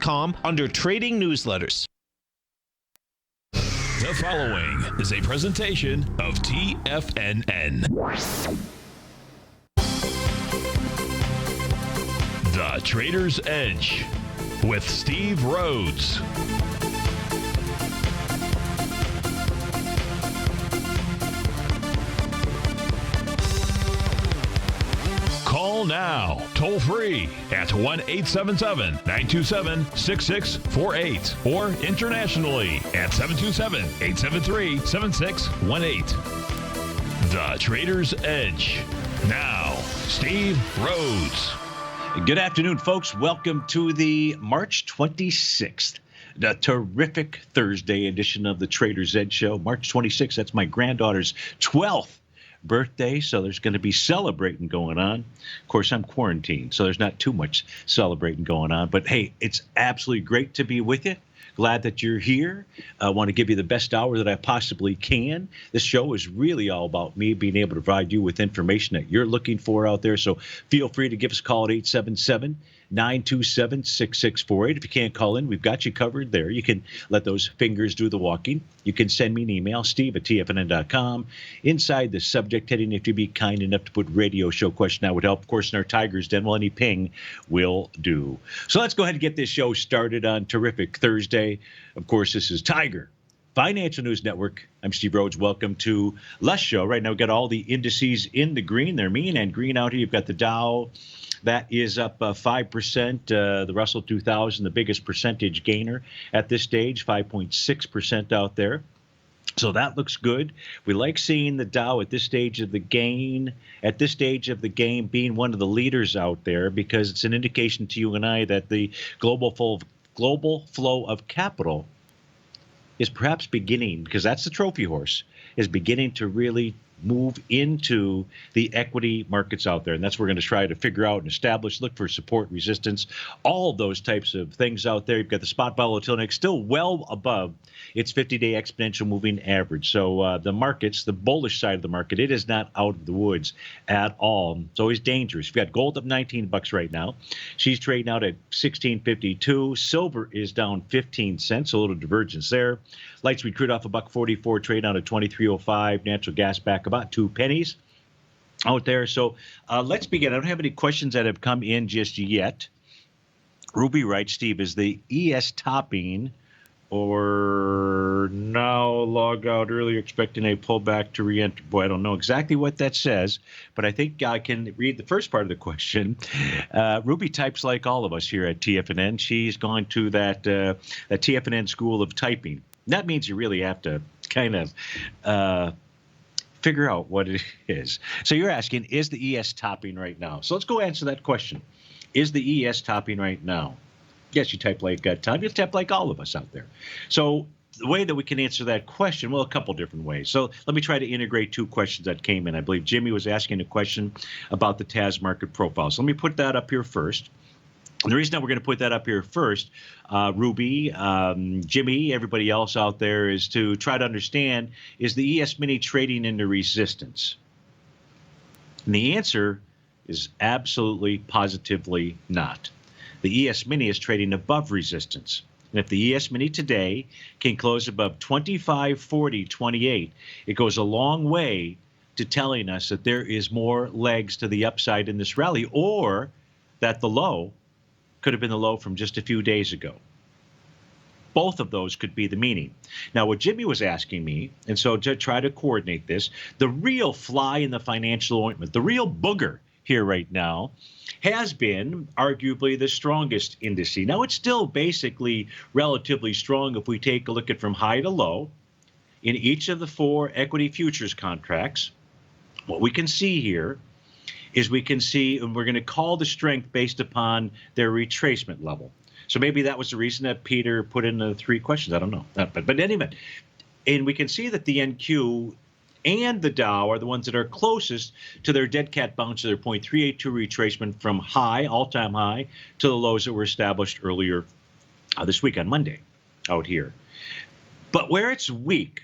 TFNN.com under Trading Newsletters. The following is a presentation of TFNN. The Trader's Edge with Steve Rhodes. Call now, toll free at 1-877-927-6648 or internationally at 727-873-7618. The Trader's Edge. Now, Steve Rhodes. Good afternoon, folks. Welcome to the March 26th, the terrific Thursday edition of the Trader's Edge Show. March 26th, that's my granddaughter's 12th birthday, so there's going to be celebrating going on. Of course, I'm quarantined, so there's not too much celebrating going on. But hey, it's absolutely great to be with you. Glad that you're here. I want to give you the best hour that I possibly can. This show is really all about me being able to provide you with information that you're looking for out there. So feel free to give us a call at 877-927-6648. If you can't call in, we've got you covered there. You can let those fingers do the walking. You can send me an email, steve@tfnn.com. Inside the subject heading, if you'd be kind enough to put radio show question, that would help. Of course, in our Tigers Den, well, any ping will do. So let's go ahead and get this show started on terrific Thursday. Of course, this is Tiger Financial News Network. I'm Steve Rhodes. Welcome to Lush Show. Right now, we've got all the indices in the green. They're mean and green out here. You've got the Dow. That is up 5%. The Russell 2000, the biggest percentage gainer at this stage, 5.6% out there. So that looks good. We like seeing the Dow at this stage of the game, being one of the leaders out there, because it's an indication to you and I that the global flow of capital is perhaps beginning, because that's the trophy horse, is beginning to really move into the equity markets out there. And that's what we're going to try to figure out and establish, look for support, resistance, all of those types of things out there. You've got the spot volatility still well above its 50-day exponential moving average. So the markets, the bullish side of the market, it is not out of the woods at all. It's always dangerous. You've got gold up $19 right now. She's trading out at $16.52. Silver is down 15 cents, a little divergence there. Light sweet crude off $1.44, trade out at $23.05. Natural gas back about 2 pennies out there. So let's begin. I don't have any questions that have come in just yet. Ruby writes, Steve, is the ES topping or now log out earlier expecting a pullback to re-enter? Boy, I don't know exactly what that says, but I think I can read the first part of the question. Ruby types like all of us here at TFNN. She's gone to that TFNN school of typing. That means you really have to kind of figure out what it is. So you're asking, is the ES topping right now? So let's go answer that question. Is the ES topping right now? Yes, you type like Tom. You type like all of us out there. So the way that we can answer that question, well, a couple different ways. So let me try to integrate two questions that came in. I believe Jimmy was asking a question about the TAS market profile. So let me put that up here first. And the reason that we're going to put that up here first, Ruby, Jimmy, everybody else out there, is to try to understand, is the ES mini trading into resistance? And the answer is absolutely, positively not. The ES mini is trading above resistance. And if the ES mini today can close above 25.40.28, it goes a long way to telling us that there is more legs to the upside in this rally, or that the low could have been the low from just a few days ago. Both of those could be the meaning. Now, what Jimmy was asking me, and so to try to coordinate this, the real fly in the financial ointment, the real booger here right now, has been arguably the strongest indice. Now, it's still basically relatively strong if we take a look at from high to low in each of the 4 equity futures contracts. What we can see here is we can see, and we're going to call the strength based upon their retracement level. So maybe that was the reason that Peter put in the 3 questions. I don't know. But anyway, and we can see that the NQ and the Dow are the ones that are closest to their dead cat bounce, to their 0.382 retracement from high, all-time high, to the lows that were established earlier this week on Monday out here. But where it's weak,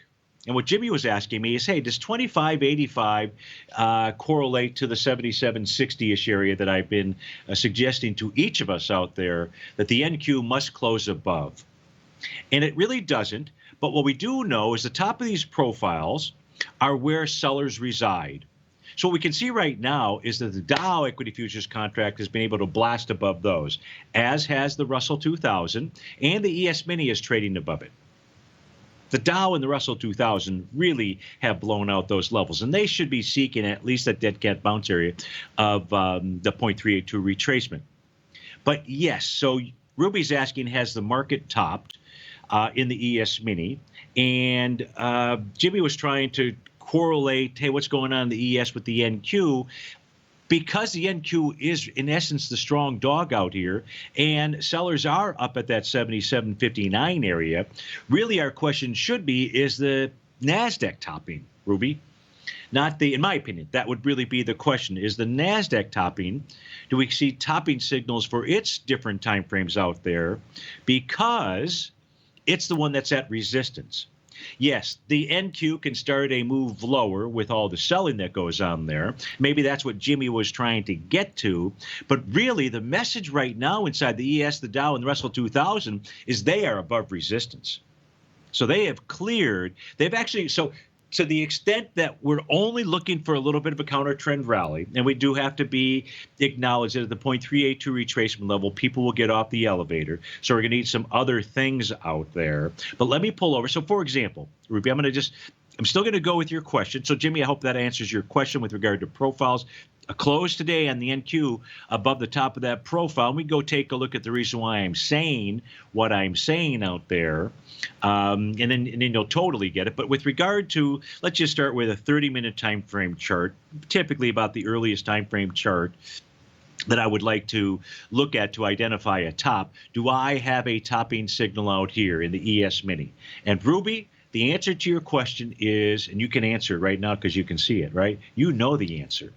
And what Jimmy was asking me is, hey, does 25.85 correlate to the 77.60-ish area that I've been suggesting to each of us out there that the NQ must close above? And it really doesn't. But what we do know is the top of these profiles are where sellers reside. So what we can see right now is that the Dow equity futures contract has been able to blast above those, as has the Russell 2000, and the ES Mini is trading above it. The Dow and the Russell 2000 really have blown out those levels, and they should be seeking at least that dead cat bounce area of the 0.382 retracement. But yes, so Ruby's asking, has the market topped in the ES Mini? And Jimmy was trying to correlate, hey, what's going on in the ES with the NQ? Because the NQ is, in essence, the strong dog out here, and sellers are up at that 77.59 area, really our question should be, is the NASDAQ topping, Ruby? Not the, in my opinion, that would really be the question. Is the NASDAQ topping? Do we see topping signals for its different time frames out there? Because it's the one that's at resistance. Yes, the NQ can start a move lower with all the selling that goes on there. Maybe that's what Jimmy was trying to get to. But really, the message right now inside the ES, the Dow, and the Russell 2000 is they are above resistance. So they have cleared. They've actually, so to the extent that we're only looking for a little bit of a counter trend rally, and we do have to be acknowledged that at the 0.382 retracement level, people will get off the elevator. So we're going to need some other things out there. But let me pull over. So for example, Ruby, I'm still going to go with your question. So Jimmy, I hope that answers your question with regard to profiles. A close today on the NQ above the top of that profile. And we go take a look at the reason why I'm saying what I'm saying out there. And then you'll totally get it. But with regard to, let's just start with a 30-minute time frame chart, typically about the earliest time frame chart that I would like to look at to identify a top. Do I have a topping signal out here in the ES Mini? And Ruby, the answer to your question is, and you can answer it right now because you can see it, right? You know the answer.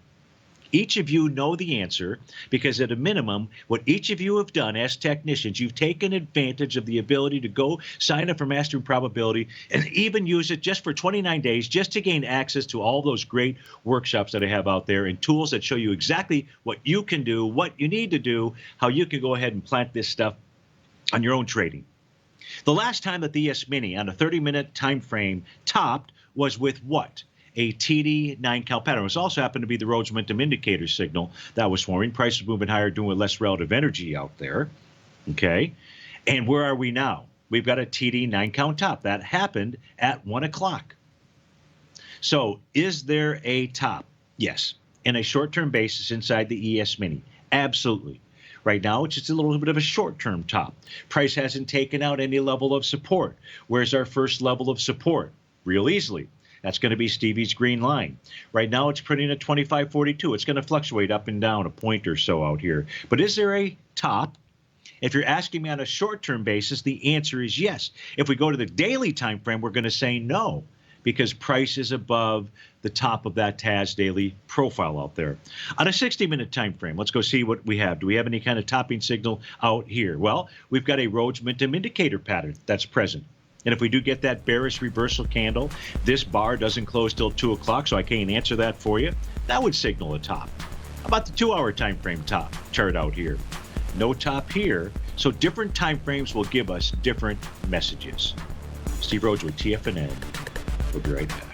Each of you know the answer because at a minimum, what each of you have done as technicians, you've taken advantage of the ability to go sign up for Mastering Probability and even use it just for 29 days just to gain access to all those great workshops that I have out there and tools that show you exactly what you can do, what you need to do, how you can go ahead and plant this stuff on your own trading. The last time that the ES Mini on a 30-minute time frame topped was with what? A TD 9-count pattern. It was also happened to be the Rhodes momentum indicator signal that was forming. Prices moving higher, doing with less relative energy out there. Okay. And where are we now? We've got a TD 9-count top. That happened at 1 o'clock. So is there a top? Yes. In a short-term basis inside the ES Mini. Absolutely. Right now, it's just a little bit of a short-term top. Price hasn't taken out any level of support. Where's our first level of support? Real easily. That's going to be Stevie's green line. Right now, it's printing at 25.42. It's going to fluctuate up and down a point or so out here. But is there a top? If you're asking me on a short-term basis, the answer is yes. If we go to the daily time frame, we're going to say no, because price is above the top of that TAS daily profile out there. On a 60-minute time frame, let's go see what we have. Do we have any kind of topping signal out here? Well, we've got a Rhodes momentum indicator pattern that's present. And if we do get that bearish reversal candle, this bar doesn't close till 2 o'clock, so I can't answer that for you. That would signal a top. How about the 2-hour time frame top chart out here? No top here. So different time frames will give us different messages. Steve Rhodes with TFNN. We'll be right back.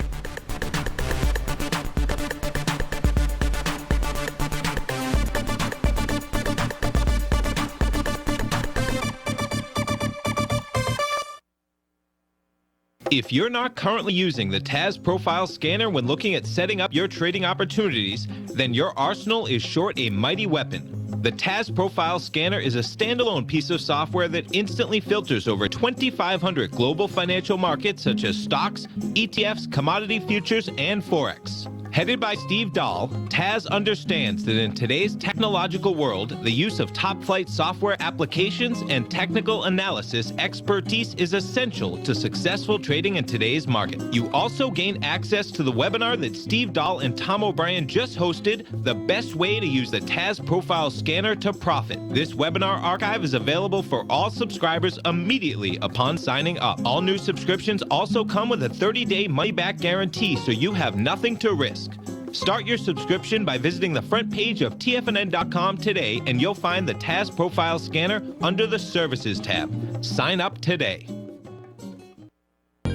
If you're not currently using the TAS Profile Scanner when looking at setting up your trading opportunities, then your arsenal is short a mighty weapon. The TAS Profile Scanner is a standalone piece of software that instantly filters over 2,500 global financial markets such as stocks, ETFs, commodity futures, and Forex. Headed by Steve Dahl, Taz understands that in today's technological world, the use of top-flight software applications and technical analysis expertise is essential to successful trading in today's market. You also gain access to the webinar that Steve Dahl and Tom O'Brien just hosted, The Best Way to Use the Taz Profile Scanner to Profit. This webinar archive is available for all subscribers immediately upon signing up. All new subscriptions also come with a 30-day money-back guarantee, so you have nothing to risk. Start your subscription by visiting the front page of TFNN.com today, and you'll find the Taz Profile Scanner under the Services tab. Sign up today.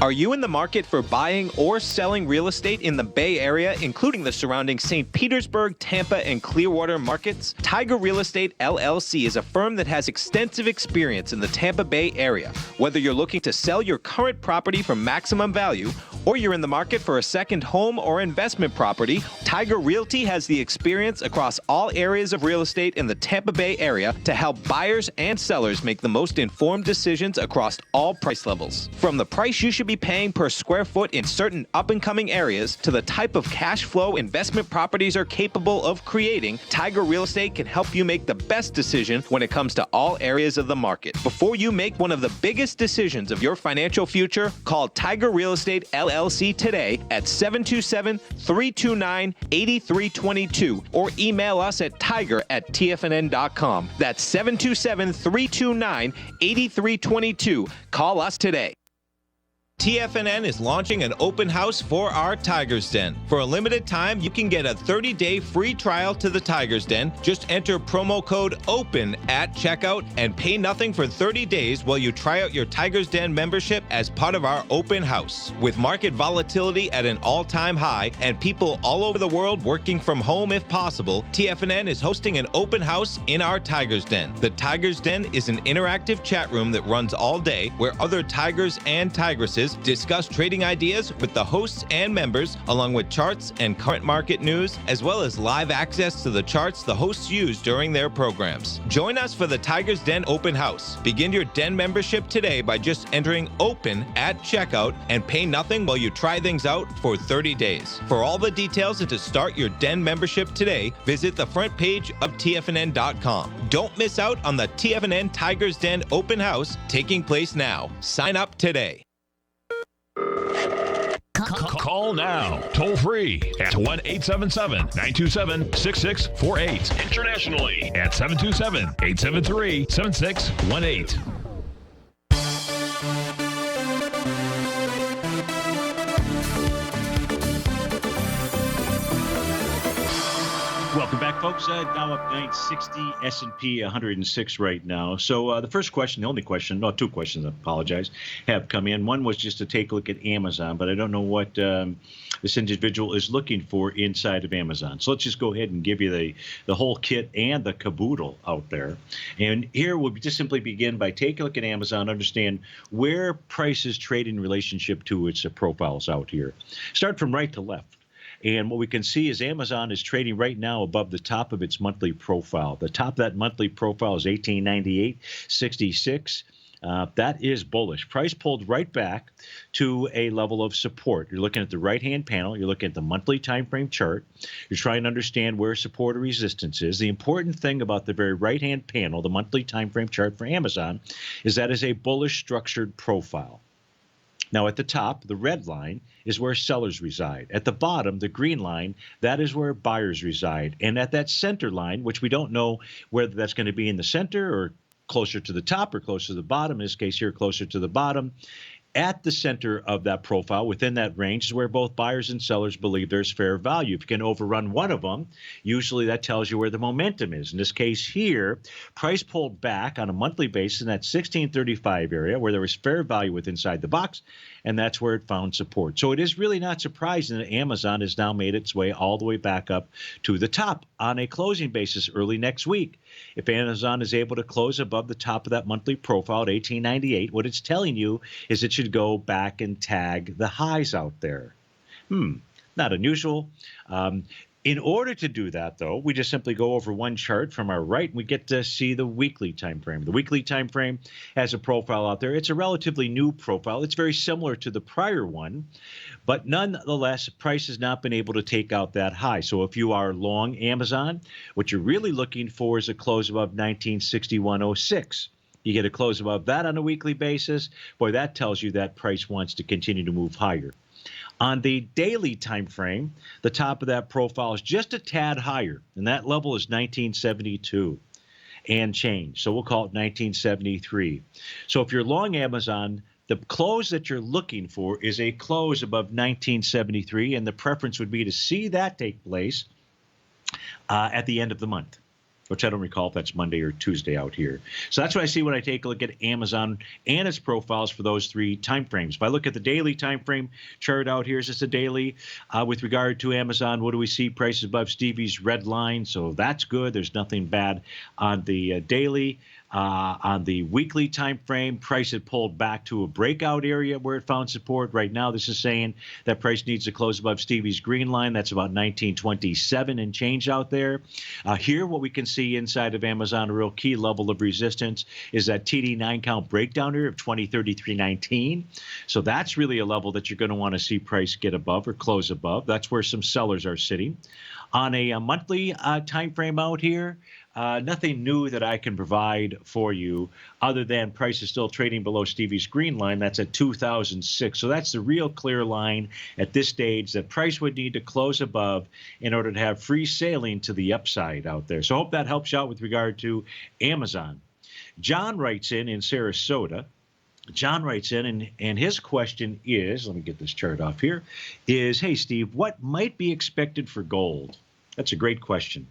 Are you in the market for buying or selling real estate in the Bay Area, including the surrounding St. Petersburg, Tampa, and Clearwater markets? Tiger Real Estate LLC is a firm that has extensive experience in the Tampa Bay area. Whether you're looking to sell your current property for maximum value, or you're in the market for a second home or investment property, Tiger Realty has the experience across all areas of real estate in the Tampa Bay area to help buyers and sellers make the most informed decisions across all price levels. From the price you should be paying per square foot in certain up-and-coming areas to the type of cash flow investment properties are capable of creating, Tiger Real Estate can help you make the best decision when it comes to all areas of the market. Before you make one of the biggest decisions of your financial future, call Tiger Real Estate LLC today at 727-329-8322 or email us at tiger@tfnn.com. That's 727-329-8322. Call us today. TFNN is launching an open house for our Tiger's Den. For a limited time, you can get a 30-day free trial to the Tiger's Den. Just enter promo code OPEN at checkout and pay nothing for 30 days while you try out your Tiger's Den membership as part of our open house. With market volatility at an all-time high and people all over the world working from home if possible, TFNN is hosting an open house in our Tiger's Den. The Tiger's Den is an interactive chat room that runs all day where other tigers and tigresses discuss trading ideas with the hosts and members, along with charts and current market news, as well as live access to the charts the hosts use during their programs. Join us for the Tiger's Den Open House. Begin your Den membership today by just entering OPEN at checkout and pay nothing while you try things out for 30 days. For all the details and to start your Den membership today, visit the front page of TFNN.com. Don't miss out on the TFNN Tiger's Den Open House taking place now. Sign up today. Call now, toll free at 1-877-927-6648. Internationally at 727-873-7618. Welcome back, folks. Dow up 960, S&P 106 right now. So the first question, the only question, no, two questions, I apologize, have come in. One was just to take a look at Amazon, but I don't know what this individual is looking for inside of Amazon. So let's just go ahead and give you the whole kit and the caboodle out there. And here we'll just simply begin by taking a look at Amazon, understand where prices trade in relationship to its profiles out here. Start from right to left. And what we can see is Amazon is trading right now above the top of its monthly profile. The top of that monthly profile is 1898.66. That is bullish. Price pulled right back to a level of support. You're looking at the right-hand panel. You're looking at the monthly time frame chart. You're trying to understand where support or resistance is. The important thing about the very right-hand panel, the monthly time frame chart for Amazon, is that is a bullish structured profile. Now, at the top, the red line is where sellers reside. At the bottom, the green line, that is where buyers reside. And at that center line, which we don't know whether that's going to be in the center or closer to the top or closer to the bottom, in this case here, closer to the bottom, at the center of that profile, within that range, is where both buyers and sellers believe there's fair value. If you can overrun one of them, usually that tells you where the momentum is. In this case here, price pulled back on a monthly basis in that 1635 area where there was fair value with inside the box, and that's where it found support. So it is really not surprising that Amazon has now made its way all the way back up to the top on a closing basis early next week. If Amazon is able to close above the top of that monthly profile at 1898, what it's telling you is it should go back and tag the highs out there. Not unusual. In order to do that, though, we just simply go over one chart from our right, and we get to see the weekly time frame. The weekly time frame has a profile out there. It's a relatively new profile. It's very similar to the prior one, but nonetheless, price has not been able to take out that high. So if you are long Amazon, what you're really looking for is a close above 1961.06. You get a close above that on a weekly basis. Boy, that tells you that price wants to continue to move higher. On the daily time frame, the top of that profile is just a tad higher, and that level is 1972 and change. So we'll call it 1973. So if you're long Amazon, the close that you're looking for is a close above 1973, and the preference would be to see that take place at the end of the month, which I don't recall if that's Monday or Tuesday out here. So that's what I see when I take a look at Amazon and its profiles for those three time frames. If I look at the daily time frame chart out here, is this a daily? With regard to Amazon, what do we see? Prices above Stevie's red line, so that's good. There's nothing bad on the daily. On the weekly time frame, price had pulled back to a breakout area where it found support. Right now, this is saying that price needs to close above Stevie's green line. That's about 1927 and change out there. Here, what we can see inside of Amazon, a real key level of resistance is that TD9 count breakdown here of 2033.19. So that's really a level that you're going to want to see price get above or close above. That's where some sellers are sitting. On a monthly time frame out here, nothing new that I can provide for you other than price is still trading below Stevie's green line. That's at 2006. So that's the real clear line at this stage that price would need to close above in order to have free sailing to the upside out there. So I hope that helps you out with regard to Amazon. John writes in Sarasota. John writes in, and his question is, let me get this chart off here, is, hey, Steve, what might be expected for gold? That's a great question.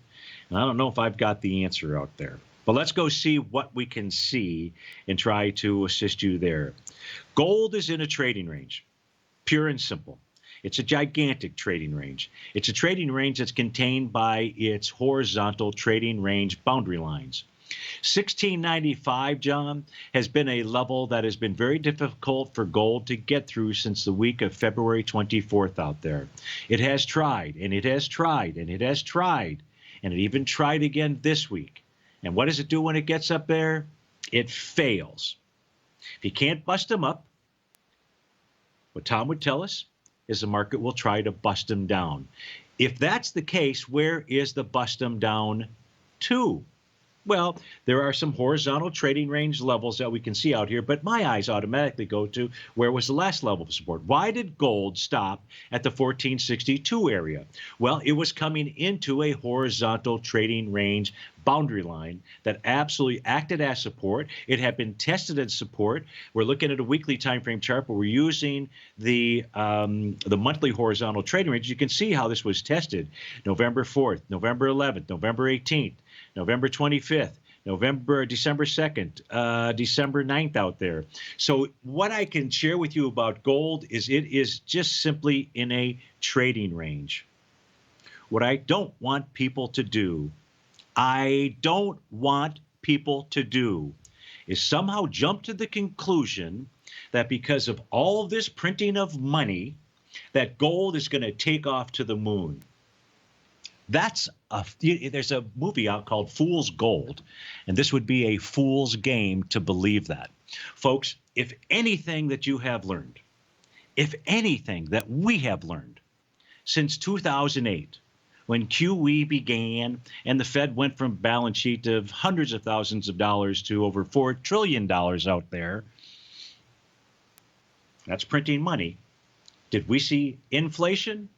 And I don't know if I've got the answer out there. But let's go see what we can see and try to assist you there. Gold is in a trading range, pure and simple. It's a gigantic trading range. It's a trading range that's contained by its horizontal trading range boundary lines. 1695, John, has been a level that has been very difficult for gold to get through since the week of February 24th out there. It has tried, and it has tried, and it has tried, and it even tried again this week. And what does it do when it gets up there? It fails. If you can't bust them up, what Tom would tell us is the market will try to bust them down. If that's the case, where is the bust them down to? Well, there are some horizontal trading range levels that we can see out here, but my eyes automatically go to where was the last level of support. Why did gold stop at the 1462 area? Well, it was coming into a horizontal trading range boundary line that absolutely acted as support. It had been tested as support. We're looking at a weekly time frame chart, but we're using the monthly horizontal trading range. You can see how this was tested. November 4th, November 11th, November 18th, November 25th, December 2nd, December 9th out there. So what I can share with you about gold is it is just simply in a trading range. What I don't want people to do, is somehow jump to the conclusion that because of all this printing of money, that gold is going to take off to the moon. There's a movie out called Fool's Gold, and this would be a fool's game to believe that. Folks, if anything that you have learned, if anything that we have learned since 2008, when QE began and the Fed went from balance sheet of hundreds of thousands of dollars to over $4 trillion out there, that's printing money. Did we see inflation?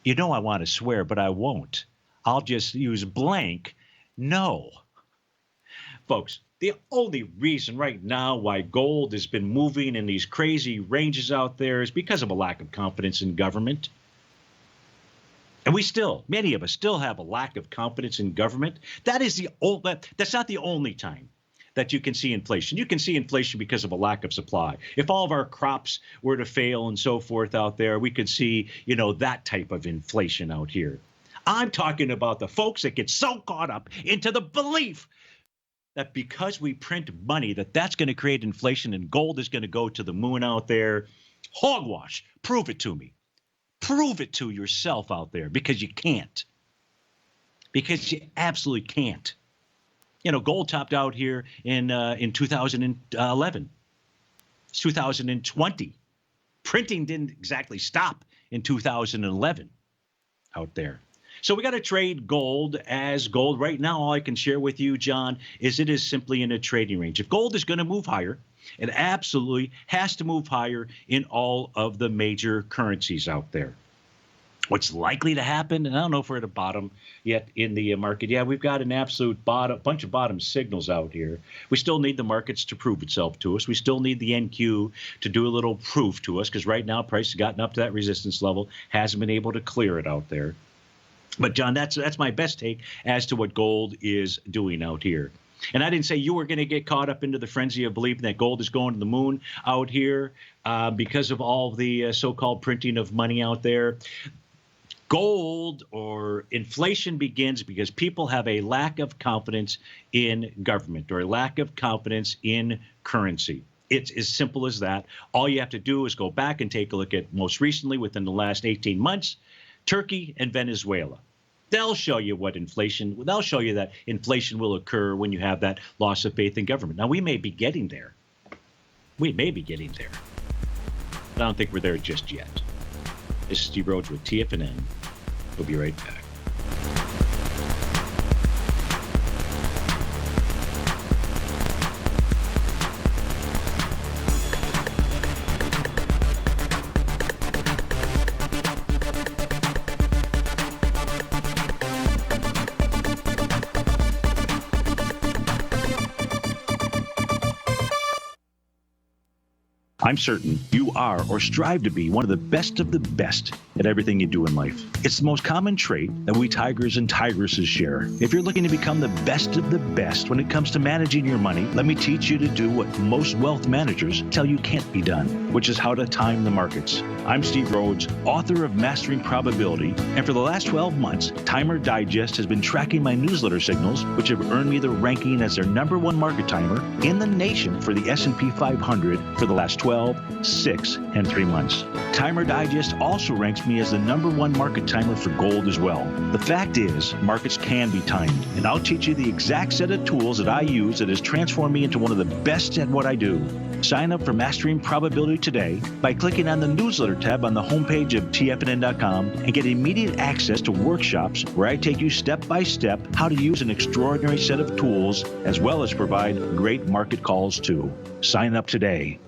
You know I want to swear, but I won't. I'll just use blank. No. Folks, the only reason right now why gold has been moving in these crazy ranges out there is because of a lack of confidence in government. And many of us still have a lack of confidence in government. That's not the only time that you can see inflation. You can see inflation because of a lack of supply. If all of our crops were to fail and so forth out there, we could see, that type of inflation out here. I'm talking about the folks that get so caught up into the belief that because we print money, that's going to create inflation and gold is going to go to the moon out there. Hogwash. Prove it to me. Prove it to yourself out there, because you can't. Because you absolutely can't. Gold topped out here in 2011. It's 2020. Printing didn't exactly stop in 2011 out there. So we got to trade gold as gold. Right now, all I can share with you, John, is it is simply in a trading range. If gold is going to move higher, it absolutely has to move higher in all of the major currencies out there. What's likely to happen, and I don't know if we're at a bottom yet in the market. Yeah, we've got an absolute bunch of bottom signals out here. We still need the markets to prove itself to us. We still need the NQ to do a little proof to us, because right now price has gotten up to that resistance level, hasn't been able to clear it out there. But, John, that's my best take as to what gold is doing out here. And I didn't say you were going to get caught up into the frenzy of believing that gold is going to the moon out here because of all the so-called printing of money out there. Gold or inflation begins because people have a lack of confidence in government or a lack of confidence in currency. It's as simple as that. All you have to do is go back and take a look at most recently, within the last 18 months, Turkey and Venezuela. They'll show you they'll show you that inflation will occur when you have that loss of faith in government. Now, we may be getting there. But I don't think we're there just yet. This is Steve Rhodes with TFNN. We'll be right back. I'm certain you are or strive to be one of the best at everything you do in life. It's the most common trait that we tigers and tigresses share. If you're looking to become the best of the best when it comes to managing your money, let me teach you to do what most wealth managers tell you can't be done, which is how to time the markets. I'm Steve Rhodes, author of Mastering Probability, and for the last 12 months, Timer Digest has been tracking my newsletter signals, which have earned me the ranking as their #1 market timer in the nation for the S&P 500 for the last 12, 6, and 3 months. Timer Digest also ranks me as the #1 market timer for gold as well. The fact is, markets can be timed, and I'll teach you the exact set of tools that I use that has transformed me into one of the best at what I do. Sign up for Mastering Probability today by clicking on the newsletter tab on the homepage of TFNN.com and get immediate access to workshops where I take you step by step how to use an extraordinary set of tools, as well as provide great market calls too. Sign up today.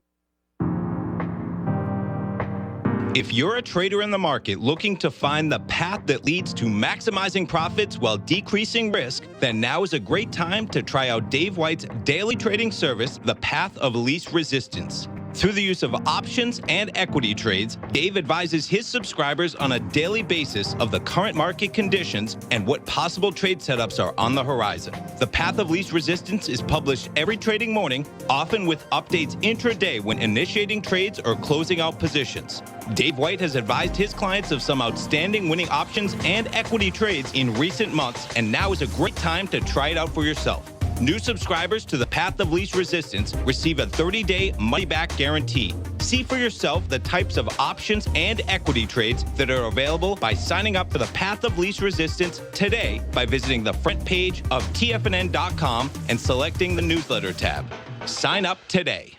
If you're a trader in the market looking to find the path that leads to maximizing profits while decreasing risk, then now is a great time to try out Dave White's daily trading service, The Path of Least Resistance. Through the use of options and equity trades, Dave advises his subscribers on a daily basis of the current market conditions and what possible trade setups are on the horizon. The Path of Least Resistance is published every trading morning, often with updates intraday when initiating trades or closing out positions. Dave White has advised his clients of some outstanding winning options and equity trades in recent months, and now is a great time to try it out for yourself. New subscribers to the Path of Least Resistance receive a 30-day money-back guarantee. See for yourself the types of options and equity trades that are available by signing up for the Path of Least Resistance today by visiting the front page of TFNN.com and selecting the newsletter tab. Sign up today.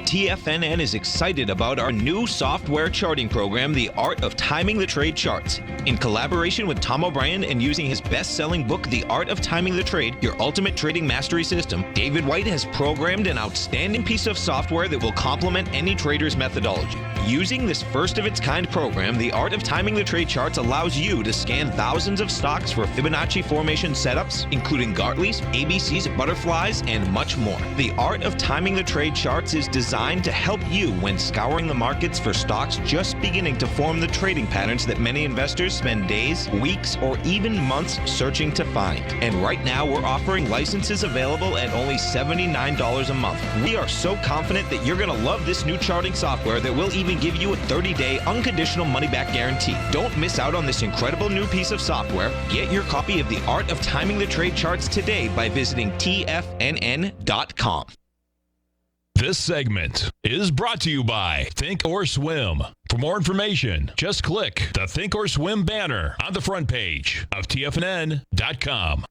TFNN is excited about our new software charting program, The Art of Timing the Trade Charts. In collaboration with Tom O'Brien and using his best-selling book, The Art of Timing the Trade, Your Ultimate Trading Mastery System, David White has programmed an outstanding piece of software that will complement any trader's methodology. Using this first-of-its-kind program, The Art of Timing the Trade Charts allows you to scan thousands of stocks for Fibonacci formation setups, including Gartley's, ABC's, butterflies, and much more. The Art of Timing the Trade Charts is designed to help you when scouring the markets for stocks just beginning to form the trading patterns that many investors spend days, weeks, or even months searching to find. And right now, we're offering licenses available at only $79 a month. We are so confident that you're going to love this new charting software that will even give you a 30-day unconditional money-back guarantee. Don't miss out on this incredible new piece of software. Get your copy of The Art of Timing the Trade Charts today by visiting TFNN.com. This segment is brought to you by Think or Swim. For more information, just click the Think or Swim banner on the front page of TFNN.com.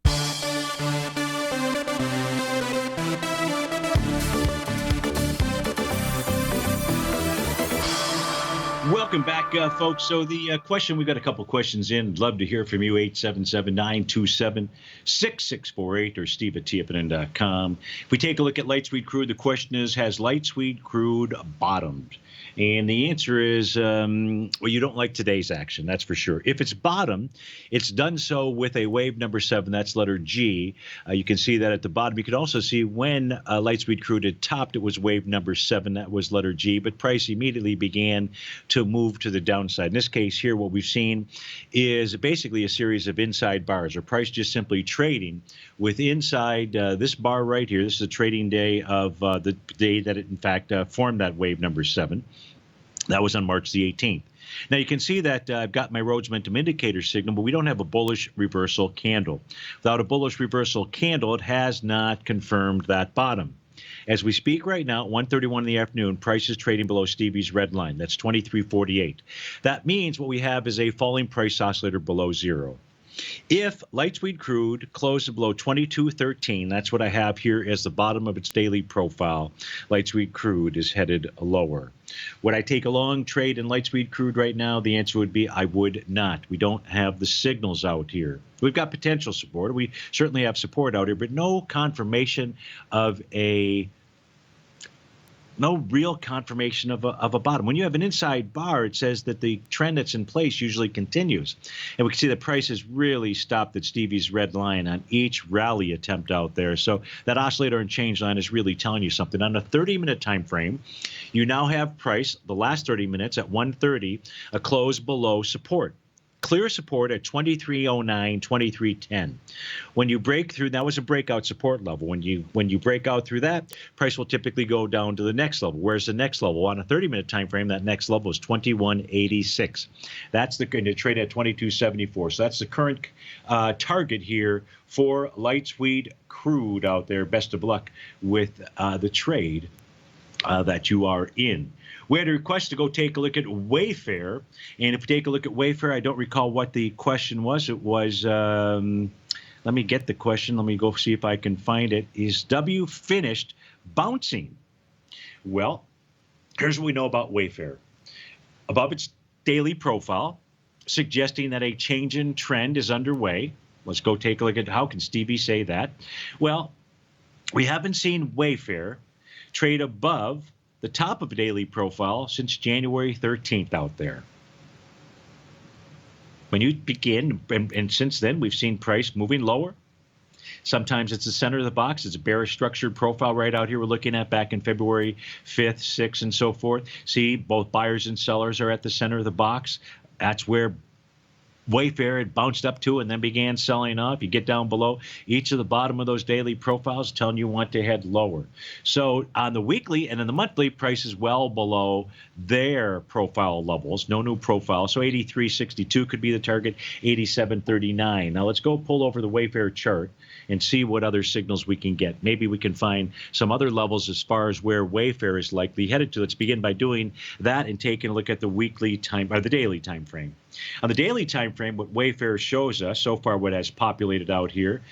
Welcome back, folks. So the question, we've got a couple questions in. Love to hear from you, 877-927-6648 or Steve at TFNN.com. If we take a look at light sweet crude, the question is, has light sweet crude bottomed? And the answer is, well, you don't like today's action, that's for sure. If it's bottom, it's done so with a wave number 7, that's letter G. You can see that at the bottom. You can also see when light sweet crude had topped, it was wave number 7, that was letter G, but price immediately began to move to the downside. In this case here, what we've seen is basically a series of inside bars, or price just simply trading with inside this bar right here. This is a trading day of the day that it, in fact, formed that wave number 7. That was on March the 18th. Now, you can see that I've got my Rhodes momentum indicator signal, but we don't have a bullish reversal candle. Without a bullish reversal candle, it has not confirmed that bottom. As we speak right now, at 1:31 in the afternoon, price is trading below Stevie's red line. That's 23.48. That means what we have is a falling price oscillator below zero. If light sweet crude closes below 22.13, that's what I have here as the bottom of its daily profile. Light sweet crude is headed lower. Would I take a long trade in light sweet crude right now? The answer would be I would not. We don't have the signals out here. We've got potential support. We certainly have support out here, but no confirmation of no real confirmation of a bottom. When you have an inside bar, it says that the trend that's in place usually continues. And we can see the price has really stopped at Stevie's red line on each rally attempt out there. So that oscillator and change line is really telling you something. On a 30-minute time frame, you now have price, the last 30 minutes at 1:30, a close below support. Clear support at 23.09, 23.10. When you break through, that was a breakout support level. When you break out through that, price will typically go down to the next level. Where's the next level? On a 30-minute time frame, that next level is 21.86. That's going to trade at 22.74. So that's the current target here for light sweet crude out there. Best of luck with the trade that you are in. We had a request to go take a look at Wayfair. And if we take a look at Wayfair, I don't recall what the question was. It was, let me get the question. Let me go see if I can find it. Is W finished bouncing? Well, here's what we know about Wayfair. Above its daily profile, suggesting that a change in trend is underway. Let's go take a look at how can Stevie say that. Well, we haven't seen Wayfair trade above the top of a daily profile since January 13th out there. When you begin, and since then, we've seen price moving lower. Sometimes it's the center of the box. It's a bearish structured profile right out here we're looking at back in February 5th, 6th, and so forth. See, both buyers and sellers are at the center of the box. That's where Wayfair had bounced up to and then began selling off. You get down below each of the bottom of those daily profiles telling you want to head lower. So on the weekly and in the monthly, price is well below their profile levels. No new profile. So 83.62 could be the target, 87.39. Now let's go pull over the Wayfair chart and see what other signals we can get. Maybe we can find some other levels as far as where Wayfair is likely headed to. Let's begin by doing that and taking a look at the weekly time or the daily time frame. On the daily time frame, what Wayfair shows us so far, what has populated out here,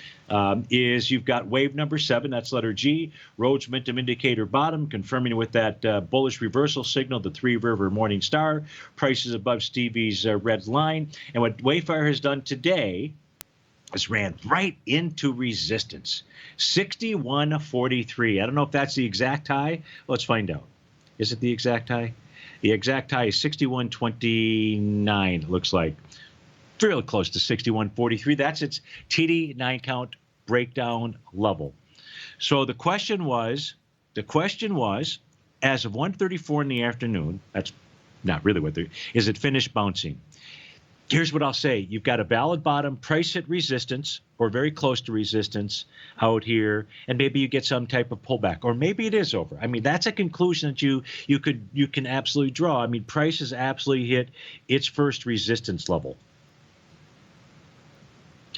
is you've got wave number 7, that's letter G, Rhodes momentum indicator bottom, confirming with that bullish reversal signal, the 3-river morning star, prices above Stevie's red line. And what Wayfair has done today is ran right into resistance, 61.43. I don't know if that's the exact high. Let's find out. Is it the exact high? The exact high is 61.29, looks like. Fairly close to 61.43. That's its TD 9-count breakdown level. So the question was, as of 1:34 in the afternoon, that's not really what is it finished bouncing? Here's what I'll say. You've got a valid bottom, price at resistance, or very close to resistance out here, and maybe you get some type of pullback, or maybe it is over. I mean, that's a conclusion that you can absolutely draw. I mean, price has absolutely hit its first resistance level.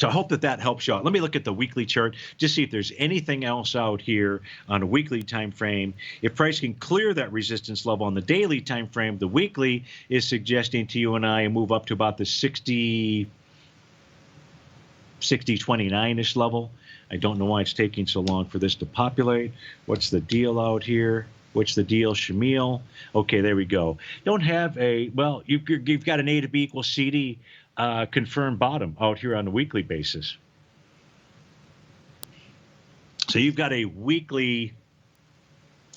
So I hope that helps you out. Let me look at the weekly chart, just see if there's anything else out here on a weekly time frame. If price can clear that resistance level on the daily time frame, the weekly is suggesting to you and I move up to about the 60.29-ish level. I don't know why it's taking so long for this to populate. What's the deal out here? What's the deal, Shamil? Okay, there we go. Don't have a, well, you've got an A to B equals CD confirmed bottom out here on a weekly basis. So you've got a weekly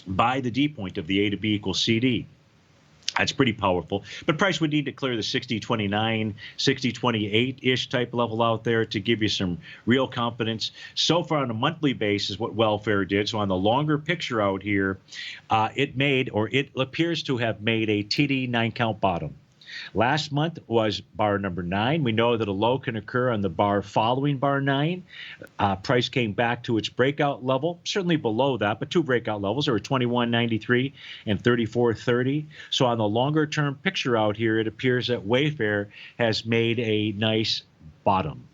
by the D point of the A to B equals CD. That's pretty powerful. But price would need to clear the 60.29, 60.28-ish type level out there to give you some real confidence. So far on a monthly basis, what welfare did, so on the longer picture out here, it appears to have made a TD 9-count bottom. Last month was bar number 9. We know that a low can occur on the bar following bar 9. Price came back to its breakout level, certainly below that, but two breakout levels. There were 21.93 and 34.30. So on the longer term picture out here, it appears that Wayfair has made a nice bottom.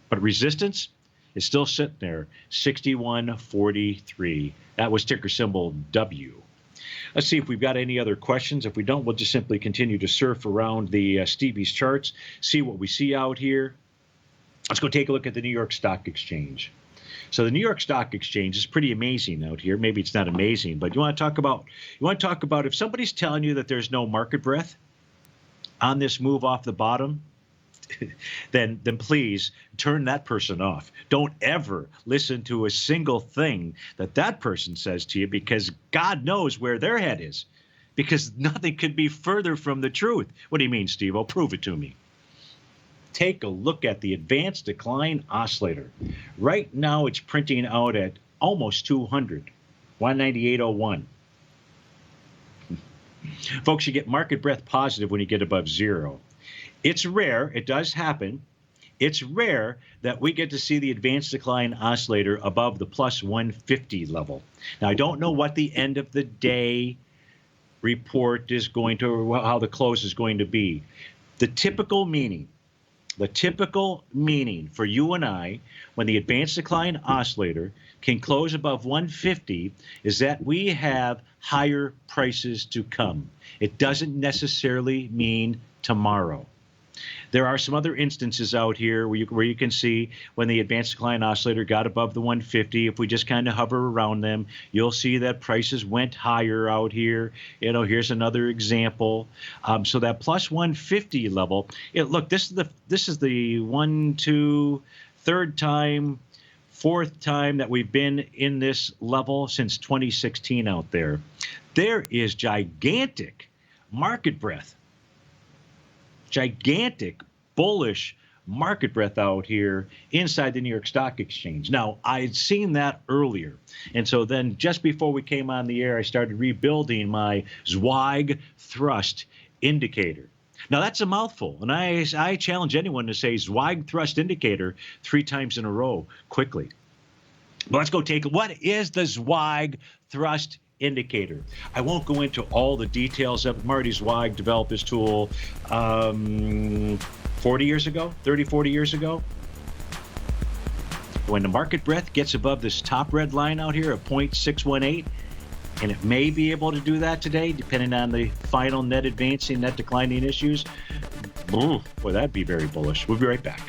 But resistance is still sitting there, 61.43. That was ticker symbol W. Let's see if we've got any other questions. If we don't, we'll just simply continue to surf around the Stevie's charts, see what we see out here. Let's go take a look at the New York Stock Exchange. So the New York Stock Exchange is pretty amazing out here. Maybe it's not amazing, but you want to talk about if somebody's telling you that there's no market breadth on this move off the bottom, then please turn that person off. Don't ever listen to a single thing that person says to you, because God knows where their head is, because nothing could be further from the truth. What do you mean, Steve? I'll prove it to me. Take a look at the advanced decline oscillator. Right now it's printing out at almost 200, 198.01. Folks, you get market breadth positive when you get above zero. It's rare, it does happen, it's rare that we get to see the advanced decline oscillator above the plus 150 level. Now, I don't know what the end of the day report is going to, or how the close is going to be. The typical meaning for you and I, when the advanced decline oscillator can close above 150, is that we have higher prices to come. It doesn't necessarily mean tomorrow. There are some other instances out here where you can see when the advanced decline oscillator got above the 150. If we just kind of hover around them, you'll see that prices went higher out here. You know, here's another example. So that plus 150 level. Look, this is the 1, 2, third time, fourth time that we've been in this level since 2016 out there. There is gigantic market breadth. Gigantic bullish market breadth out here inside the New York Stock Exchange. Now, I'd seen that earlier. And so then just before we came on the air, I started rebuilding my Zweig thrust indicator. Now, that's a mouthful. And I challenge anyone to say Zweig thrust indicator 3 times in a row quickly. But let's go take what is the Zweig thrust indicator. I won't go into all the details of it. Marty Zweig developed this tool 40 years ago, 30, 40 years ago. When the market breadth gets above this top red line out here of 0.618, and it may be able to do that today, depending on the final net advancing, net declining issues. Boy, that'd be very bullish. We'll be right back.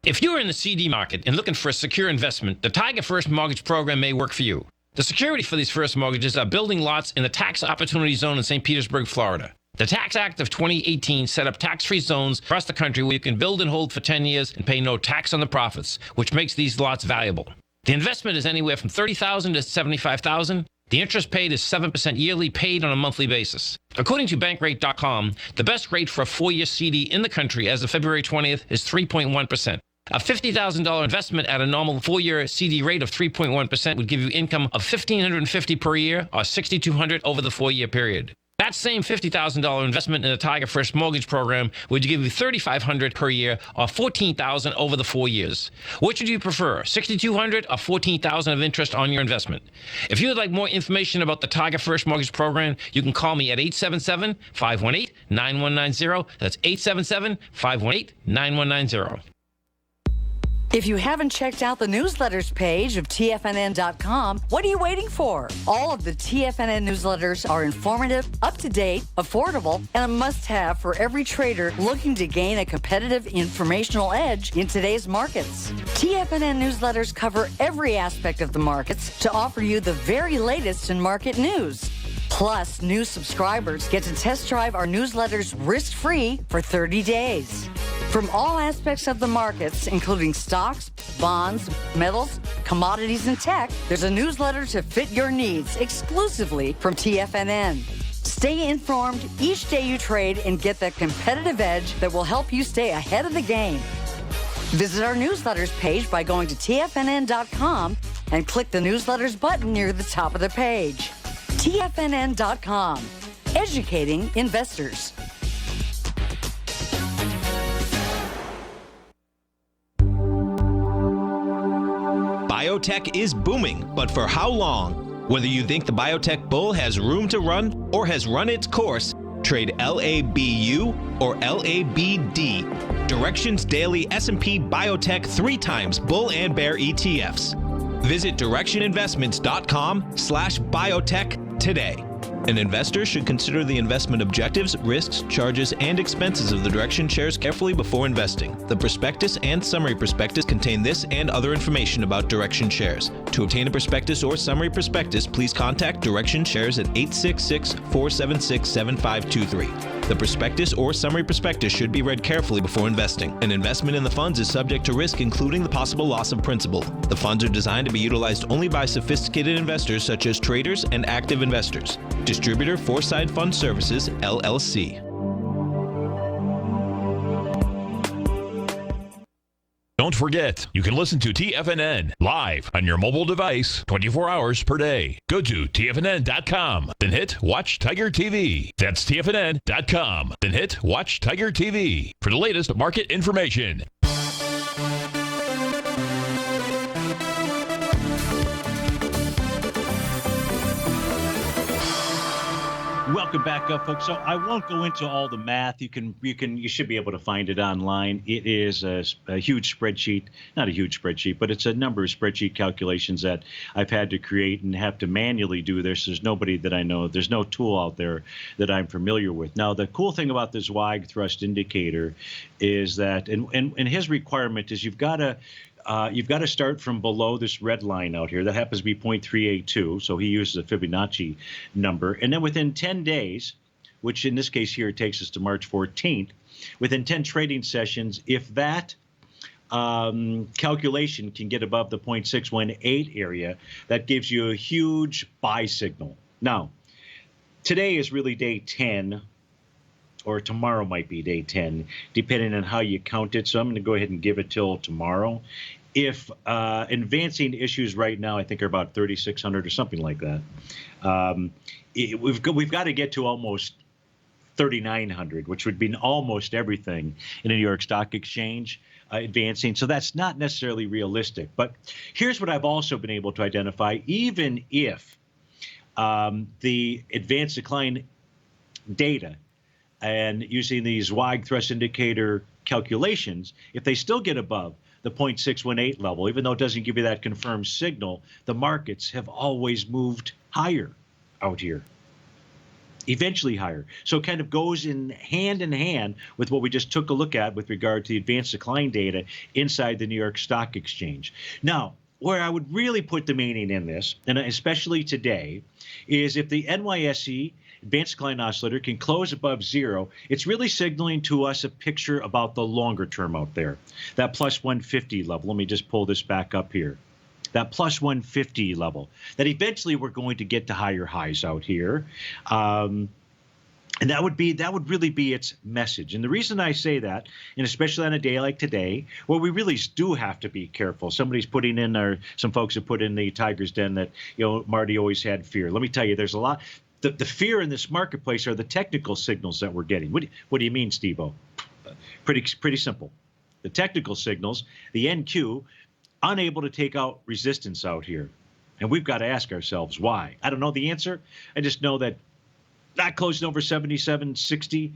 If you're in the CD market and looking for a secure investment, the Tiger First Mortgage Program may work for you. The security for these first mortgages are building lots in the tax opportunity zone in St. Petersburg, Florida. The Tax Act of 2018 set up tax-free zones across the country where you can build and hold for 10 years and pay no tax on the profits, which makes these lots valuable. The investment is anywhere from $30,000 to $75,000. The interest paid is 7% yearly, paid on a monthly basis. According to Bankrate.com, the best rate for a 4-year CD in the country as of February 20th is 3.1%. A $50,000 investment at a normal 4-year CD rate of 3.1% would give you income of $1,550 per year or $6,200 over the 4-year period. That same $50,000 investment in the Tiger First Mortgage Program would give you $3,500 per year or $14,000 over the 4 years. Which would you prefer, $6,200 or $14,000 of interest on your investment? If you would like more information about the Tiger First Mortgage Program, you can call me at 877-518-9190. That's 877-518-9190. If you haven't checked out the newsletters page of TFNN.com, what are you waiting for? All of the TFNN newsletters are informative, up-to-date, affordable, and a must-have for every trader looking to gain a competitive informational edge in today's markets. TFNN newsletters cover every aspect of the markets to offer you the very latest in market news. Plus, new subscribers get to test drive our newsletters risk-free for 30 days. From all aspects of the markets, including stocks, bonds, metals, commodities, and tech, there's a newsletter to fit your needs exclusively from TFNN. Stay informed each day you trade and get that competitive edge that will help you stay ahead of the game. Visit our newsletters page by going to TFNN.com and click the newsletters button near the top of the page. TFNN.com, educating investors. Biotech is booming, but for how long? Whether you think the biotech bull has room to run or has run its course, trade LABU or LABD, Direction's daily S&P Biotech 3 times bull and bear ETFs. Visit directioninvestments.com/biotech today. An investor should consider the investment objectives, risks, charges, and expenses of the Direction shares carefully before investing. The prospectus and summary prospectus contain this and other information about Direction shares. To obtain a prospectus or summary prospectus, please contact Direction shares at 866-476-7523. The prospectus or summary prospectus should be read carefully before investing. An investment in the funds is subject to risk, including the possible loss of principal. The funds are designed to be utilized only by sophisticated investors such as traders and active investors. Distributor Foreside Fund Services, LLC. Don't forget, you can listen to TFNN live on your mobile device 24 hours per day. Go to TFNN.com, then hit Watch Tiger TV. That's TFNN.com, then hit Watch Tiger TV for the latest market information. Welcome back up, folks. So I won't go into all the math. You should be able to find it online. It is a huge spreadsheet, not a huge spreadsheet, but it's a number of spreadsheet calculations that I've had to create and have to manually do this. There's nobody that I know. There's no tool out there that I'm familiar with. Now, the cool thing about this Zweig thrust indicator is that, and his requirement is you've got to start from below this red line out here. That happens to be 0.382. So he uses a Fibonacci number. And then within 10 days, which in this case here takes us to March 14th, within 10 trading sessions, if that calculation can get above the 0.618 area, that gives you a huge buy signal. Now, today is really day 10. Or tomorrow might be day 10, depending on how you count it. So I'm going to go ahead and give it till tomorrow. If advancing issues right now, I think are about 3,600 or something like that. We've got to get to almost 3,900, which would mean almost everything in the New York Stock Exchange advancing. So that's not necessarily realistic. But here's what I've also been able to identify. Even if the advanced decline data and using these Zweig thrust indicator calculations, if they still get above the 0.618 level, even though it doesn't give you that confirmed signal, the markets have always moved higher out here, eventually higher. So it kind of goes in hand with what we just took a look at with regard to the advanced decline data inside the New York Stock Exchange. Now, where I would really put the meaning in this, and especially today, is if the NYSE advanced decline oscillator can close above zero, it's really signaling to us a picture about the longer term out there, that plus 150 level. Let me just pull this back up here. That plus 150 level, that eventually we're going to get to higher highs out here. And that would really be its message. And the reason I say that, and especially on a day like today, where we really do have to be careful. Somebody's putting in, or some folks have put in the Tiger's Den that, Marty always had fear. Let me tell you, there's The fear in this marketplace are the technical signals that we're getting. What do you mean, Steve-O? Pretty simple. The technical signals, the NQ, unable to take out resistance out here. And we've got to ask ourselves why. I don't know the answer. I just know that not closing over 77.60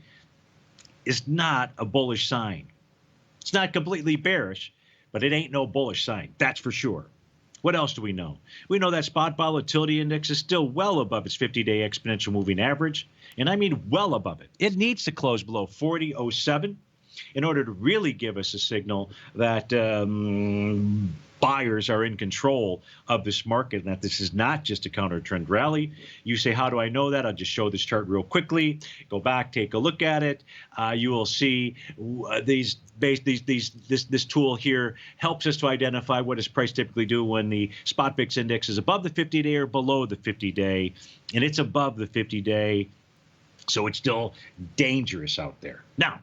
is not a bullish sign. It's not completely bearish, but it ain't no bullish sign. That's for sure. What else do we know? We know that spot volatility index is still well above its 50-day exponential moving average, and I mean well above it. It needs to close below 40.07 in order to really give us a signal that buyers are in control of this market and that this is not just a counter trend rally. You say, how do I know that? I'll just show this chart real quickly. Go back, take a look at it. You will see this tool here helps us to identify what does price typically do when the spot VIX index is above the 50-day or below the 50-day, and it's above the 50-day, so it's still dangerous out there. Now,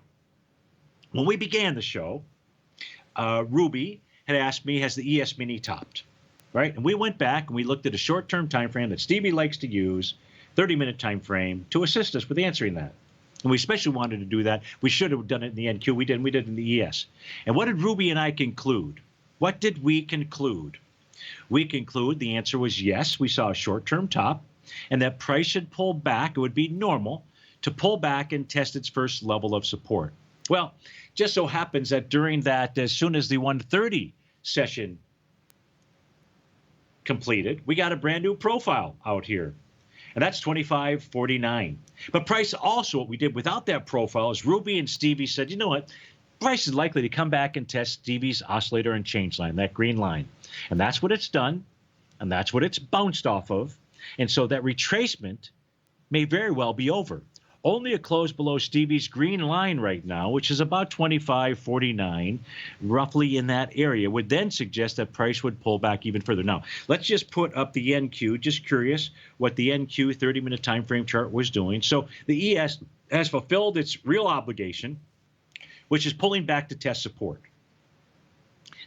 when we began the show, Ruby had asked me, has the ES Mini topped? Right? And we went back and we looked at a short-term time frame that Stevie likes to use, 30-minute time frame, to assist us with answering that. And we especially wanted to do that. We should have done it in the NQ. We didn't. We did it in the ES. And what did Ruby and I conclude? What did we conclude? We conclude the answer was yes, we saw a short-term top, and that price should pull back. It would be normal to pull back and test its first level of support. Well, just so happens that during that, as soon as the 130 session completed, we got a brand new profile out here, and that's 25.49. But price also, what we did without that profile is Ruby and Stevie said, you know what, price is likely to come back and test Stevie's oscillator and change line, that green line. And that's what it's done, and that's what it's bounced off of. And so that retracement may very well be over. Only a close below Stevie's green line right now, which is about 25.49, roughly in that area, would then suggest that price would pull back even further. Now, let's just put up the NQ. Just curious what the NQ 30-minute time frame chart was doing. So the ES has fulfilled its real obligation, which is pulling back to test support.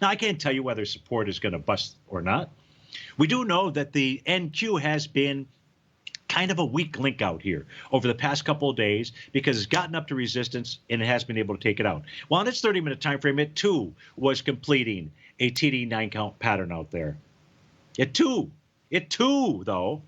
Now, I can't tell you whether support is going to bust or not. We do know that the NQ has been kind of a weak link out here over the past couple of days because it's gotten up to resistance and it has been able to take it out. Well, on its 30-minute time frame, it too was completing a TD 9-count pattern out there. It too, though,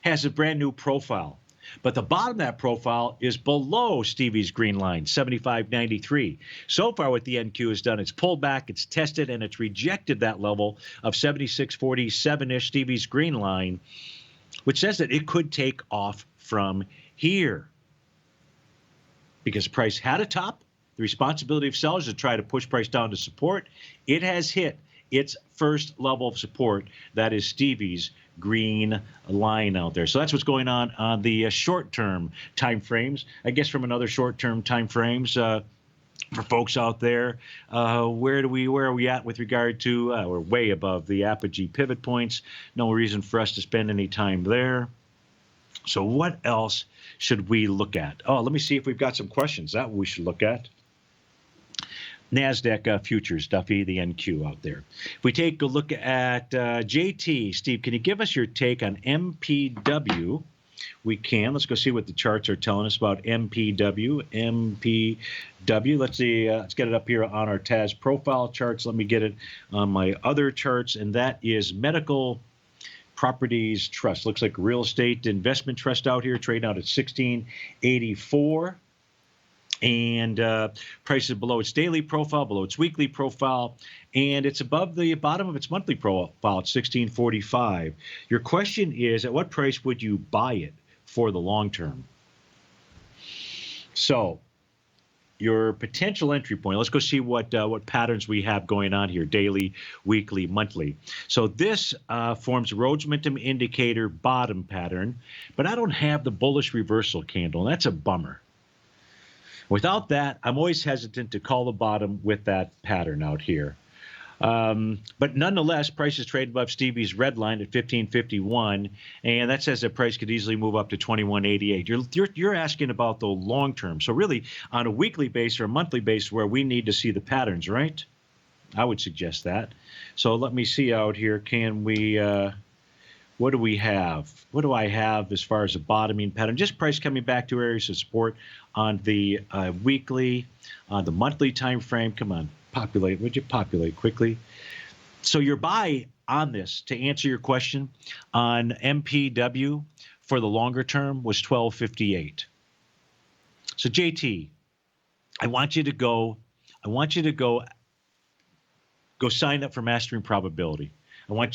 has a brand new profile. But the bottom of that profile is below Stevie's green line, 75.93. So far what the NQ has done, it's pulled back, it's tested, and it's rejected that level of 76.47-ish Stevie's green line, which says that it could take off from here. Because price had a top, the responsibility of sellers is to try to push price down to support. It has hit its first level of support. That is Stevie's green line out there. So that's what's going on the short-term time frames. I guess from another short-term time frames, for folks out there, where are we at with regard to, we're way above the apogee pivot points. No reason for us to spend any time there. So what else should we look at? Oh, let me see if we've got some questions that we should look at. NASDAQ futures, Duffy, the NQ out there. If we take a look at JT, Steve, can you give us your take on MPW? We can. Let's go see what the charts are telling us about MPW. MPW. Let's see. Let's get it up here on our TAS profile charts. Let me get it on my other charts, and that is Medical Properties Trust. Looks like real estate investment trust out here, trading out at 1684. And price is below its daily profile, below its weekly profile, and it's above the bottom of its monthly profile at 1645. Your question is, at what price would you buy it for the long term? So your potential entry point, let's go see what patterns we have going on here, daily, weekly, monthly. So this forms a Rhodes Momentum Indicator bottom pattern, but I don't have the bullish reversal candle, and that's a bummer. Without that, I'm always hesitant to call the bottom with that pattern out here. But nonetheless, price is trading above Stevie's red line at 1551, and that says that price could easily move up to 2188. You're asking about the long term. So really, on a weekly basis or a monthly basis where we need to see the patterns, right? I would suggest that. So let me see out here. Can we What do we have? What do I have as far as a bottoming pattern? Just price coming back to areas of support on the weekly, on the monthly time frame. Come on, populate. Would you populate quickly? So your buy on this, to answer your question, on MPW for the longer term was 1258. So JT, I want you to go sign up for Mastering Probability.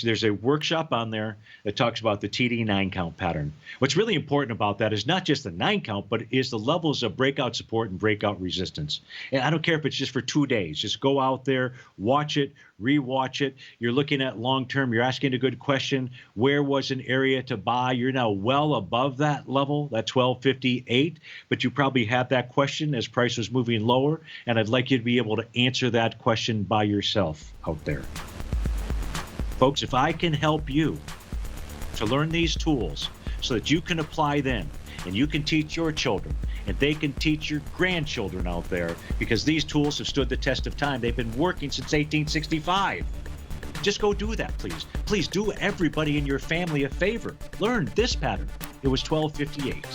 There's a workshop on there that talks about the TD 9 count pattern. What's really important about that is not just the 9 count, but is the levels of breakout support and breakout resistance. And I don't care if it's just for 2 days. Just go out there, watch it, rewatch it. You're looking at long term. You're asking a good question. Where was an area to buy? You're now well above that level, that 1258, but you probably had that question as price was moving lower. And I'd like you to be able to answer that question by yourself out there. Folks, if I can help you to learn these tools so that you can apply them and you can teach your children and they can teach your grandchildren out there, because these tools have stood the test of time. They've been working since 1865. Just go do that, please. Please do everybody in your family a favor. Learn this pattern. It was 1258.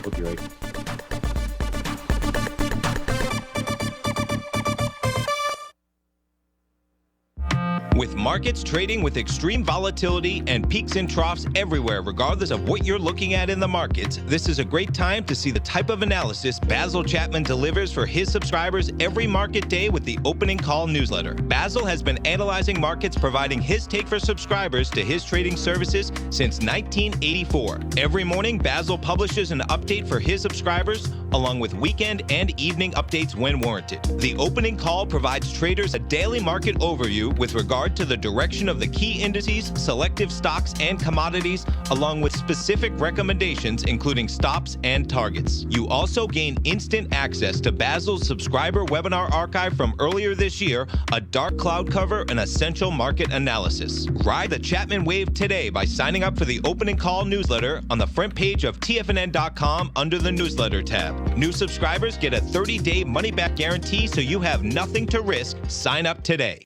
Hope you're right. With markets trading with extreme volatility and peaks and troughs everywhere, regardless of what you're looking at in the markets, this is a great time to see the type of analysis Basil Chapman delivers for his subscribers every market day with the Opening Call newsletter. Basil has been analyzing markets, providing his take for subscribers to his trading services since 1984. Every morning, Basil publishes an update for his subscribers, along with weekend and evening updates when warranted. The Opening Call provides traders a daily market overview with regard to the direction of the key indices, selective stocks, and commodities, along with specific recommendations, including stops and targets. You also gain instant access to Basil's subscriber webinar archive from earlier this year, a dark cloud cover, and essential market analysis. Ride the Chapman wave today by signing up for the Opening Call newsletter on the front page of TFNN.com under the newsletter tab. New subscribers get a 30-day money-back guarantee, so you have nothing to risk. Sign up today.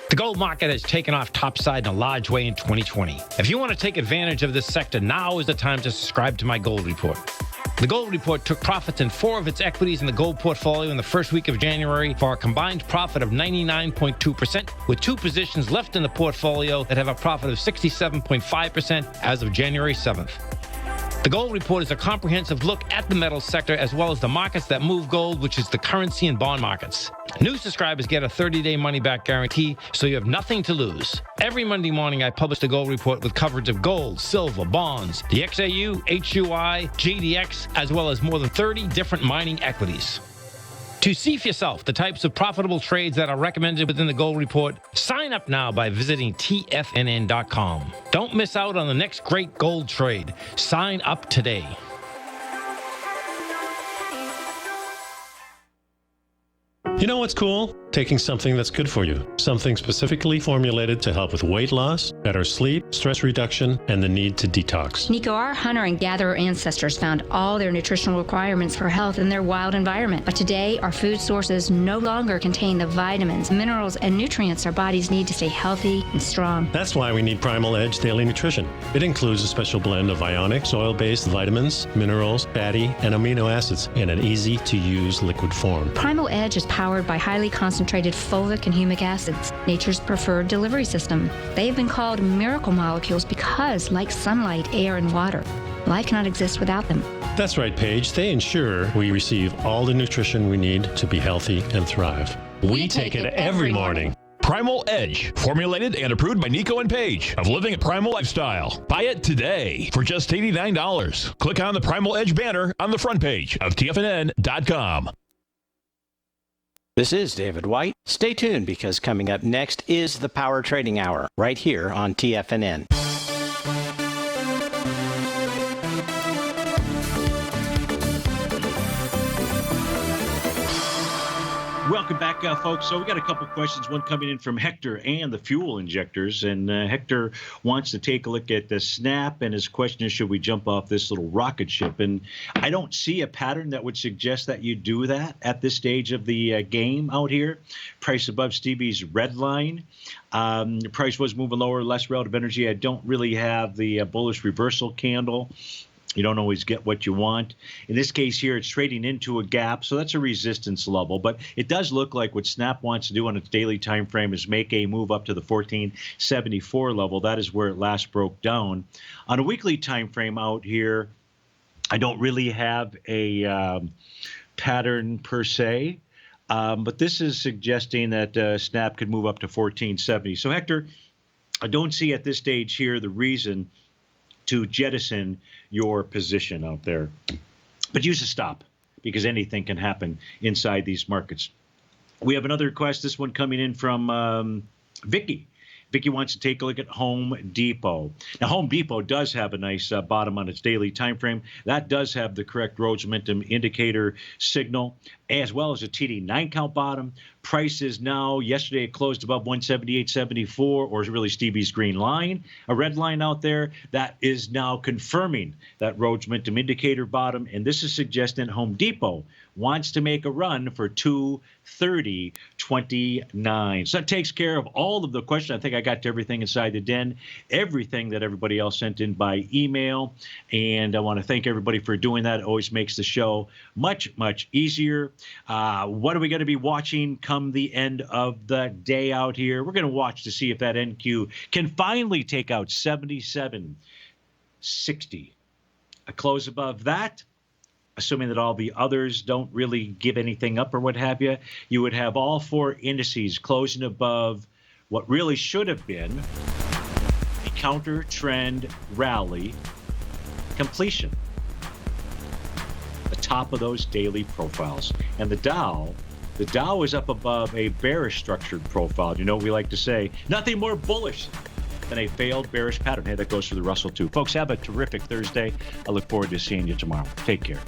The gold market has taken off topside in a large way in 2020. If you want to take advantage of this sector, now is the time to subscribe to my gold report. The gold report took profits in 4 of its equities in the gold portfolio in the first week of January for a combined profit of 99.2%, with 2 positions left in the portfolio that have a profit of 67.5% as of January 7th. The gold report is a comprehensive look at the metals sector as well as the markets that move gold, which is the currency and bond markets. New subscribers get a 30-day money-back guarantee, so you have nothing to lose. Every Monday morning, I publish the gold report with coverage of gold, silver, bonds, the XAU, HUI, GDX, as well as more than 30 different mining equities. To see for yourself the types of profitable trades that are recommended within the gold report, sign up now by visiting TFNN.com. Don't miss out on the next great gold trade. Sign up today. You know what's cool? Taking something that's good for you. Something specifically formulated to help with weight loss, better sleep, stress reduction, and the need to detox. Nico, our hunter and gatherer ancestors found all their nutritional requirements for health in their wild environment. But today, our food sources no longer contain the vitamins, minerals, and nutrients our bodies need to stay healthy and strong. That's why we need Primal Edge Daily Nutrition. It includes a special blend of ionic, soil-based vitamins, minerals, fatty, and amino acids in an easy-to-use liquid form. Primal Edge is powered by highly concentrated fulvic and humic acids, nature's preferred delivery system. They have been called miracle molecules because, like sunlight, air, and water, life cannot exist without them. That's right, Paige. They ensure we receive all the nutrition we need to be healthy and thrive. We take it every morning. Primal Edge, formulated and approved by Nico and Paige of Living a Primal Lifestyle. Buy it today for just $89. Click on the Primal Edge banner on the front page of TFNN.com. This is David White. Stay tuned because coming up next is the Power Trading Hour right here on TFNN. Welcome back, folks. So we got a couple questions, one coming in from Hector and the fuel injectors. And Hector wants to take a look at the Snap, and his question is, should we jump off this little rocket ship? And I don't see a pattern that would suggest that you do that at this stage of the game out here. Price above Stevie's red line. The price was moving lower, less relative energy. I don't really have the bullish reversal candle. You don't always get what you want. In this case here, it's trading into a gap, so that's a resistance level. But it does look like what Snap wants to do on its daily time frame is make a move up to the 1474 level. That is where it last broke down. On a weekly time frame out here, I don't really have a pattern per se, but this is suggesting that Snap could move up to 1470. So, Hector, I don't see at this stage here the reason to jettison your position out there. But use a stop, because anything can happen inside these markets. We have another request, this one coming in from Vicky. Vicky wants to take a look at Home Depot. Now, Home Depot does have a nice bottom on its daily time frame. That does have the correct Rhodes momentum indicator signal, as well as a TD9 count bottom. Price is now, yesterday it closed above 178.74, or is really Stevie's green line, a red line out there. That is now confirming that Rhodes momentum indicator bottom, and this is suggesting Home Depot wants to make a run for 230.29. So that takes care of all of the questions. I think I got to everything inside the den, everything that everybody else sent in by email, and I want to thank everybody for doing that. It always makes the show much, much easier. What are we going to be watching come the end of the day out here? We're going to watch to see if that NQ can finally take out 77.60. A close above that, assuming that all the others don't really give anything up or what have you, you would have all four indices closing above what really should have been a counter trend rally completion. The top of those daily profiles. And the Dow is up above a bearish structured profile. You know what we like to say, nothing more bullish than a failed bearish pattern. Hey, that goes for the Russell too. Folks, have a terrific Thursday. I look forward to seeing you tomorrow. Take care.